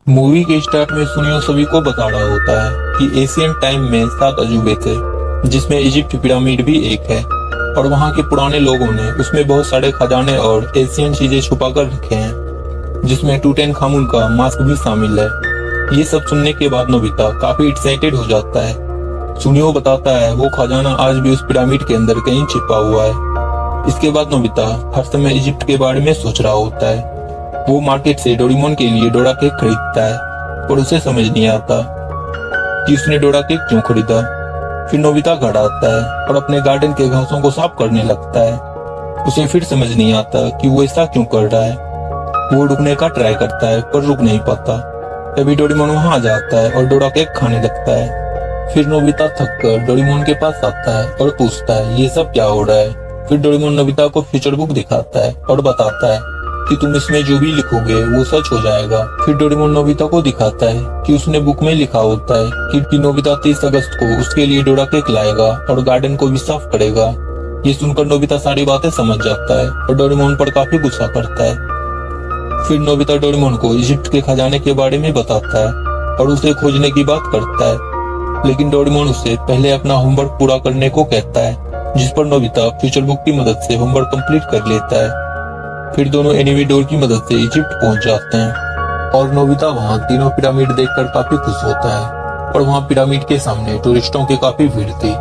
Movie के start में सुनियो सभी को बता रहा होता है कि एशियन टाइम में 7 अजूबे थे, जिसमें इजिप्ट पिरामिड भी एक है और वहां के पुराने लोगों ने उसमें बहुत सारे खजाने और एशियन चीजें छुपा कर रखे हैं, जिसमें टूटेनखामुन का मास्क भी शामिल है। ये सब सुनने के बाद नोबिता काफी एक्साइटेड हो जाता है। सुनियो बताता है वो खजाना आज भी उस पिरामिड के अंदर कहीं छिपा हुआ है। इसके बाद नोबिता हर समय इजिप्ट के बारे में सोच रहा होता है। वो मार्केट से डोरेमोन के लिए डोरा केक खरीदता है और उसे समझ नहीं आता कि उसने डोरा केक क्यों खरीदा। फिर नोबिता घर आता है और अपने गार्डन के घासों को साफ करने लगता है। उसे फिर समझ नहीं आता कि वो ऐसा क्यों कर रहा है। वो रुकने का ट्राई करता है पर रुक नहीं पाता। तभी डोरेमोन वहां आ जाता है और डोरा केक खाने लगता है। फिर नोबिता थक कर डोरेमोन के पास आता है और पूछता है ये सब क्या हो रहा है। फिर डोरेमोन नोबिता को फ्यूचर बुक दिखाता है और बताता है कि तुम इसमें जो भी लिखोगे वो सच हो जाएगा। फिर डोरेमोन नोबिता को दिखाता है कि उसने बुक में लिखा होता है कि नोबिता 30 अगस्त को उसके लिए डोरा केक लाएगा और गार्डन को भी साफ करेगा। ये सुनकर नोबिता सारी बातें समझ जाता है और डोरेमोन पर काफी गुस्सा करता है। फिर नोबिता डोरेमोन को इजिप्ट के खजाने के बारे में बताता है और उसे खोजने की बात करता है, लेकिन डोरेमोन उसे पहले अपना होमवर्क पूरा करने को कहता है, जिस पर नोबिता फ्यूचर बुक की मदद से होमवर्क कंप्लीट कर लेता है। फिर दोनों एनिमी डोर की मदद से इजिप्ट पहुंच जाते हैं और नोबिता वहां तीनों पिरामिड देखकर काफी खुश होता है। और वहां पिरामिड के सामने टूरिस्टों की काफी भीड़ थी,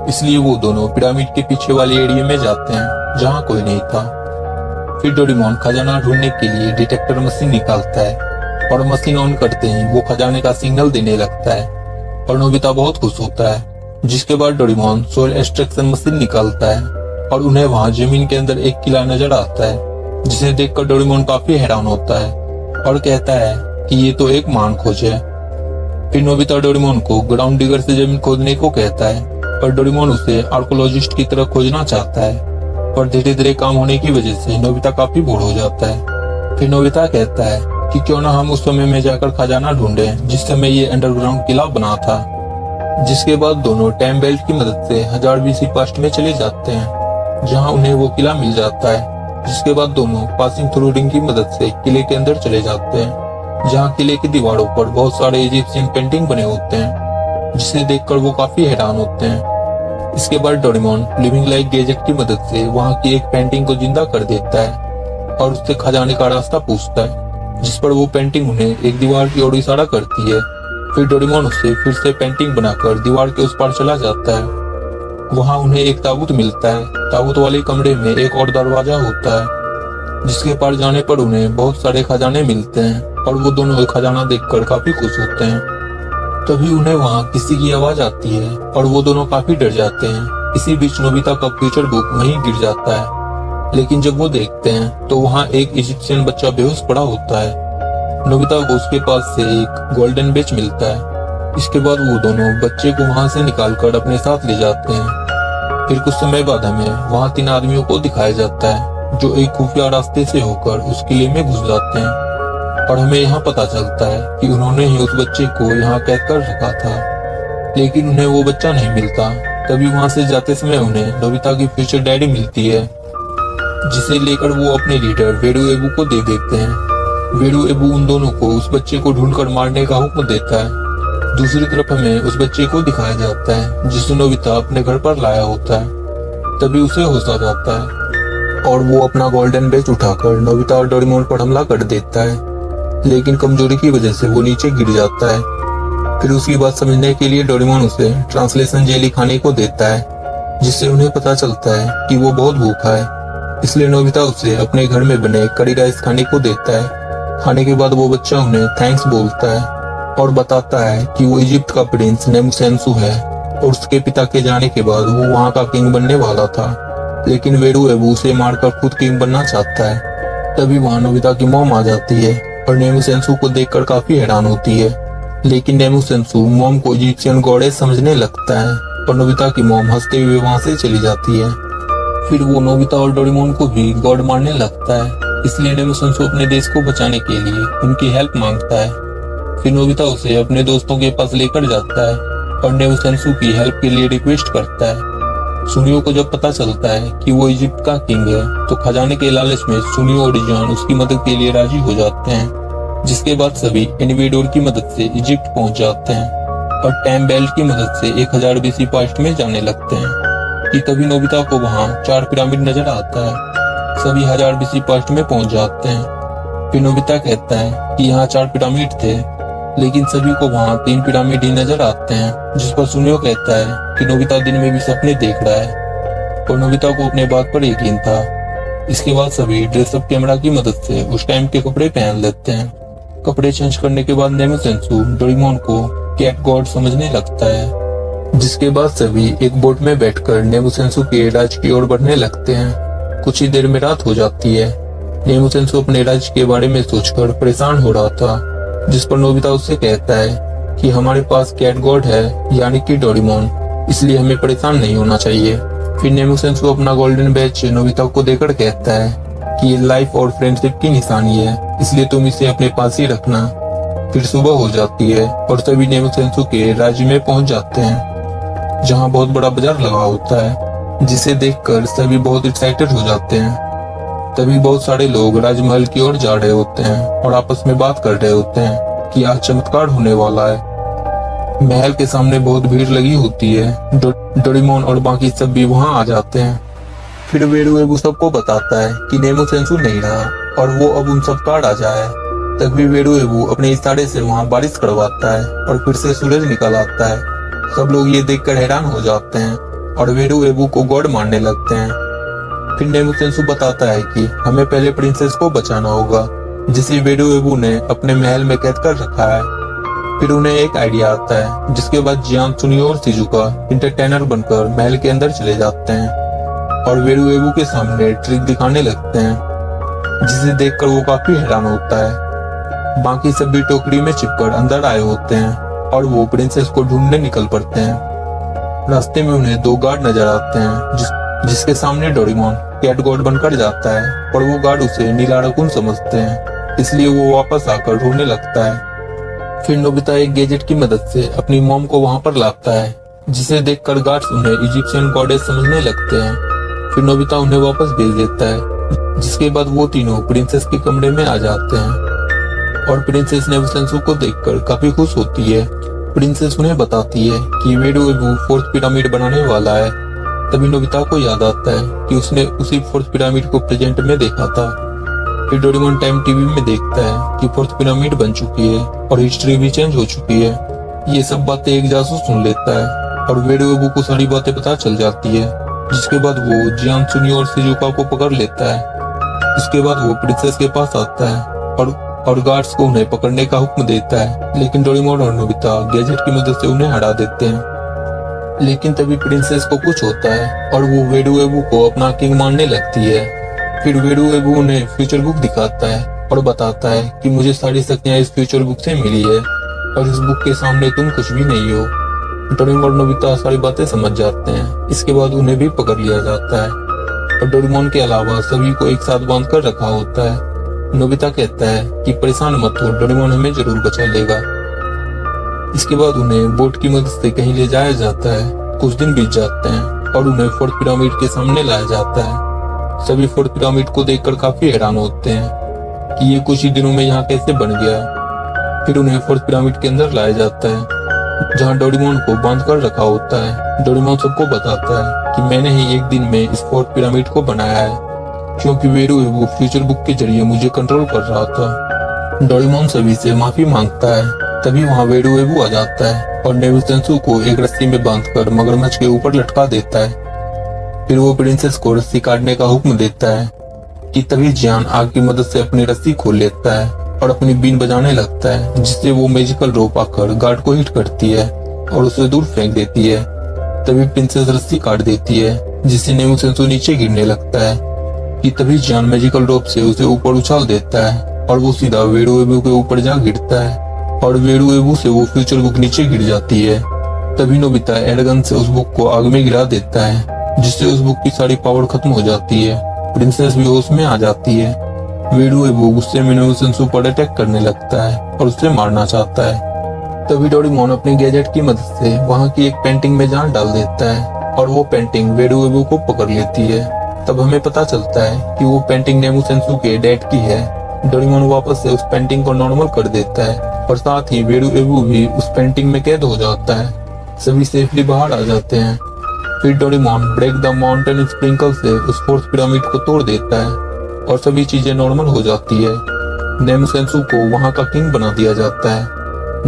इसलिए वो दोनों पिरामिड के पीछे वाले एरिया में जाते हैं जहां कोई नहीं था। फिर डोरेमोन खजाना ढूंढने के लिए डिटेक्टर मशीन निकालता है और मशीन ऑन करते ही वो खजाने का सिग्नल देने लगता है और नोबिता बहुत खुश होता है। जिसके बाद डोरेमोन सोल एक्सट्रैक्शन मशीन निकालता है और उन्हें वहां जमीन के अंदर एक किला नजर आता है, जिसे देखकर डोरेमोन काफी हैरान होता है और कहता है कि ये तो एक महान खोज है। फिर नोबिता डोरेमोन को ग्राउंड डिगर से जमीन खोदने को कहता है और डोरेमोन उसे आर्कोलॉजिस्ट की तरह खोजना चाहता है, पर धीरे धीरे काम होने की वजह से नोबिता काफी बोर हो जाता है। फिर नोबिता कहता है कि क्यों ना हम उस समय में जाकर खजाना ढूंढें जिस समय ये अंडरग्राउंड किला बना था। जिसके बाद दोनों टाइम बेल्ट की मदद से 1000 BC पास्ट में चले जाते हैं, जहाँ उन्हें वो किला मिल जाता है। जिसके बाद दोनों पासिंग थ्रू रिंग की मदद से किले के अंदर चले जाते हैं, जहाँ किले की दीवारों पर बहुत सारे इजिप्शियन पेंटिंग बने होते हैं, जिसे देखकर वो काफी हैरान होते हैं। इसके बाद डोरेमोन लिविंग लाइट गैजेट की मदद से वहाँ की एक पेंटिंग को जिंदा कर देता है और उससे खजाने का रास्ता पूछता है, जिस पर वो पेंटिंग उन्हें एक दीवार की ओर इशारा करती है। फिर डोरेमोन उससे फिर से पेंटिंग बनाकर दीवार के उस पार चला जाता है। वहाँ उन्हें एक ताबूत मिलता है। ताबूत वाले कमरे में एक और दरवाजा होता है, जिसके पार जाने पर उन्हें बहुत सारे खजाने मिलते हैं और वो दोनों खजाना देखकर काफी खुश होते हैं। तभी उन्हें वहाँ किसी की आवाज आती है और वो दोनों काफी डर जाते हैं। इसी बीच नोबिता का फ्यूचर बुक वहीं गिर जाता है, लेकिन जब वो देखते हैं तो वहाँ एक इजिप्शियन बच्चा बेहोश पड़ा होता है। नोबिता को उसके पास से एक गोल्डन बेच मिलता है। इसके बाद वो दोनों बच्चे को वहां से निकालकर अपने साथ ले जाते हैं। फिर कुछ समय बाद हमें वहां 3 आदमियों को दिखाया जाता है, जो एक खुफिया रास्ते से होकर उस किले में घुस जाते हैं और हमें यहाँ पता चलता है कि उन्होंने ही उस बच्चे को यहाँ कैद कर रखा था, लेकिन उन्हें वो बच्चा नहीं मिलता। तभी वहां से जाते समय उन्हें नोबिता की फ्यूचर डायरी मिलती है, जिसे लेकर वो अपने लीडर वेरू एबू को दे देते हैं। वेरू एबू उन दोनों को उस बच्चे को ढूंढकर मारने का हुक्म देता है। दूसरी तरफ हमें उस बच्चे को दिखाया जाता है जिसे नोबिता अपने घर पर लाया होता है। तभी उसे होश आ जाता है और वो अपना गोल्डन बेच उठाकर नोबिता और डोरेमोन पर हमला कर देता है, लेकिन कमजोरी की वजह से वो नीचे गिर जाता है। फिर उसकी बात समझने के लिए डोरेमोन उसे ट्रांसलेशन जेली खाने को देता है, जिससे उन्हें पता चलता है कि वो बहुत भूखा है। इसलिए नोबिता उसे अपने घर में बने करी राइस खाने को देता है। खाने के बाद वो बच्चा उन्हें थैंक्स बोलता है और बताता है कि वो इजिप्ट का प्रिंस नेमुसेंसु है और उसके पिता के जाने के बाद वो वहाँ का किंग बनने वाला था, लेकिन वेरू एबू उसे मारकर खुद किंग बनना चाहता है। तभी वहाँ नोबिता की मॉम आ जाती है और नेमुसेंसु को देखकर काफी हैरान होती है, लेकिन नेमुसेंसु मॉम को इजिप्शियन गॉडेस समझने लगता है और नोबिता की मॉम हंसते हुए वहाँ से चली जाती है। फिर वो नोबिता और डोरेमोन को भी गॉड मारने लगता है, इसलिए नेमुसेंसु अपने देश को बचाने के लिए उनकी हेल्प मांगता है। फिर नोबिता उसे अपने दोस्तों के पास लेकर जाता है और नेमुसेंसु की हेल्प के लिए रिक्वेस्ट करता है। सुनियो को जब पता चलता है कि वो इजिप्ट का किंग है, तो खजाने के लालच में सुनियो और जियान उसकी मदद के लिए राजी हो जाते हैं। जिसके बाद सभी इन्वेडोर की मदद से इजिप्ट पहुंच जाते हैं और टाइम बेल्ट की मदद से 1000 बीसी पास्ट में जाने लगते हैं कि तभी नोबिता को वहां 4 पिरामिड नजर आता है। सभी 1000 बीसी पास्ट में पहुंच जाते हैं। फिर नोबिता कहता है कि यहाँ 4 पिरामिड थे, लेकिन सभी को वहाँ 3 पिरामिड ही नजर आते हैं, जिस पर सुनियो कहता है कि नोबिता दिन में भी सपने देख रहा है और नोबिता को अपने बात पर यकीन था। इसके बाद सभी ड्रेसअप कैमरा की मदद से उस टाइम के कपड़े पहन लेते हैं। कपड़े चेंज करने के बाद नेमोसेंसु डोरेमोन को कैट गॉड समझने लगता है, जिसके बाद सभी एक बोट में बैठकर नेमोसेंसु के राज्य की ओर बढ़ने लगते हैं। कुछ ही देर में रात हो जाती है। नेमोसेंसु अपने राज्य के बारे में सोचकर परेशान हो रहा था, जिस पर नोबिता उससे कहता है कि हमारे पास कैट गॉड है, यानी कि डोरेमोन, इसलिए हमें परेशान नहीं होना चाहिए। फिर नेमोसेंसु अपना गोल्डन बैच नोबिता को देकर कहता है कि ये लाइफ और फ्रेंडशिप की निशानी है, इसलिए तुम इसे अपने पास ही रखना। फिर सुबह हो जाती है और सभी नेमोसेंसु के राज्य में पहुंच जाते हैं, जहां बहुत बड़ा बाजार लगा होता है, जिसे देखकर सभी बहुत एक्साइटेड हो जाते हैं। तभी बहुत सारे लोग राजमहल की ओर जा रहे होते हैं और आपस में बात कर रहे होते हैं कि आज चमत्कार होने वाला है। महल के सामने बहुत भीड़ लगी होती है। डोरेमोन और बाकी सब भी वहां आ जाते हैं। फिर वेरुएबू सबको बताता है कि नेमोसेंसु नहीं रहा और वो अब उन सब का राजा है। तभी वेरुएबू अपने इशारे से वहां बारिश करवाता है और फिर से सूरज निकल आता है। सब लोग ये देखकर हैरान हो जाते हैं और वेरुएबू को गॉड मानने लगते हैं। फिर नेमोसेंसु बताता है कि हमें पहले प्रिंसेस को बचाना होगा, जिसे वेरुएबू ने अपने महल में कैद कर रखा है। फिर उन्हें एक आइडिया आता है, जिसके बाद जियान सुनियो और शिजुका इंटरटेनर बनकर महल के अंदर चले जाते हैं और वेरुएबू के सामने ट्रिक दिखाने लगते हैं, जिसे देखकर वो काफी हैरान होता है। बाकी सभी टोकरी में चिपकर अंदर आए होते हैं और वो प्रिंसेस को ढूंढने निकल पड़ते हैं। रास्ते में उन्हें 2 गार्ड नजर आते हैं, जिसके सामने डोरेमोन कैट गॉड बनकर जाता है और वो गार्ड उसे नीला रकून समझते हैं, इसलिए वो वापस आकर ढूंढने लगता है। फिर नोबिता एक गैजेट की मदद से अपनी मॉम को वहां पर लाता है, जिसे देखकर गार्ड्स उन्हें इजिप्शियन गॉडेस समझने लगते हैं। फिर नोबिता उन्हें वापस भेज देता है, जिसके बाद वो तीनों प्रिंसेस के कमरे में आ जाते हैं और प्रिंसेस नेमोसेंसु को देखकर काफी खुश होती है। प्रिंसेस उन्हें बताती है कि वेरुएबू 4th पिरामिड बनाने वाला है। तभी नोबिता को याद आता है कि उसने उसी 4th पिरामिड को प्रेजेंट में देखा था। फिर डोरेमोन टाइम टीवी में देखता है कि 4th पिरामिड बन चुकी है और हिस्ट्री भी चेंज हो चुकी है। ये सब बातें एक जासूस सुन लेता है और वेरुएबू को सारी बातें पता चल जाती है, जिसके बाद वो जियान सुनियो और शिजुका को पकड़ लेता है। इसके बाद वो प्रिंसेस के पास आता है और गार्ड्स को उन्हें पकड़ने का हुक्म देता है, लेकिन डोरेमोन और नोबिता गैजेट की मदद से उन्हें हरा देते हैं। लेकिन तभी प्रिंसेस को कुछ होता है और वो वेरुएबू को अपना किंग मानने लगती है। फिर वेरुएबू उन्हें फ्यूचर बुक दिखाता है और बताता है कि मुझे सारी शक्तियां इस फ्यूचर बुक से मिली है और इस बुक के सामने तुम कुछ भी नहीं हो। डोरेमोन और नोबिता सारी बातें समझ जाते हैं। इसके बाद उन्हें भी पकड़ लिया जाता है और डोरेमोन के अलावा सभी को एक साथ बांध कर रखा होता है। नोबिता कहता है कि परेशान मत हो, डोरेमोन हमें जरूर बचा लेगा। इसके बाद उन्हें बोट की मदद से कहीं ले जाया जाता है। कुछ दिन बीत जाते हैं और उन्हें 4th पिरामिड के सामने लाया जाता है। सभी 4th पिरामिड को देखकर काफी हैरान होते हैं कि ये कुछ ही दिनों में यहाँ कैसे बन गया। फिर उन्हें 4th पिरामिड के अंदर लाया जाता है, जहाँ डोरेमोन को बांध कर रखा होता है। डोरेमोन सबको बताता है कि मैंने ही एक दिन में इस 4th पिरामिड को बनाया है, क्योंकि वेरुएबू फ्यूचर बुक के जरिए मुझे कंट्रोल कर रहा था। डोरेमोन सभी से माफी मांगता है। तभी वहाँ वेरुएबू आ जाता है और नेमोसेंसु को एक रस्सी में बांधकर मगरमच्छ के ऊपर लटका देता है। फिर वो प्रिंसेस को रस्सी काटने का हुक्म देता है कि तभी जियान आग की मदद से अपनी रस्सी खोल लेता है और अपनी बीन बजाने लगता है, जिससे वो मैजिकल रोप आकर गार्ड को हिट करती है और उसे दूर फेंक देती है। तभी प्रिंसेस रस्सी काट देती है, जिससे नेमोसेंसु नीचे गिरने लगता है कि तभी जियान मैजिकल रोप से उसे ऊपर उछाल देता है और वो सीधा वेरुएबू के ऊपर जा गिरता है और वेरुएबू से वो फ्यूचर बुक नीचे गिर जाती है। तभी नोबिता एयरगन से उस बुक को आग में गिरा देता है, जिससे उस बुक की सारी पावर खत्म हो जाती है। प्रिंसेस भी होश में आ जाती है। वेरुएबू गुस्से में नेमोसेंसु पर अटैक करने लगता है और उसे मारना चाहता है। तभी डोरेमोन अपने गैजेट की मदद से वहाँ की एक पेंटिंग में जान डाल देता है और वो पेंटिंग वेरुएबू को पकड़ लेती है। तब हमें पता चलता है कि वो पेंटिंग नेमोसेंसु के डैड की है, डोरेमोन वापस से उस पेंटिंग को नॉर्मल कर देता है और साथ ही वेरू एबू भी उस पेंटिंग में कैद हो जाता है। सभी सेफली बाहर आ जाते हैं। फिर Doraemon break the mountain sprinkle से उस फोर्थ पिरामिड को तोड़ देता है और सभी चीजें नॉर्मल हो जाती है। नेमसेंसु को वहां का किंग बना दिया जाता है,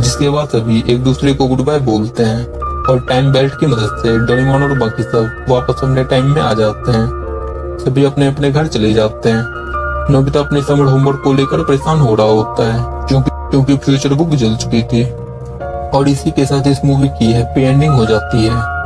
जिसके बाद सभी एक दूसरे को गुड बाय बोलते हैं और टाइम बेल्ट की मदद से डोरेमोन और बाकी सब वापस अपने टाइम में आ जाते हैं। सभी अपने अपने घर चले जाते हैं। नोबिता अपने समर होमवर्क को लेकर परेशान हो रहा होता है क्योंकि फ्यूचर बुक जल चुकी थी। और इसी के साथ इस मूवी की हैप्पी एंडिंग हो जाती है।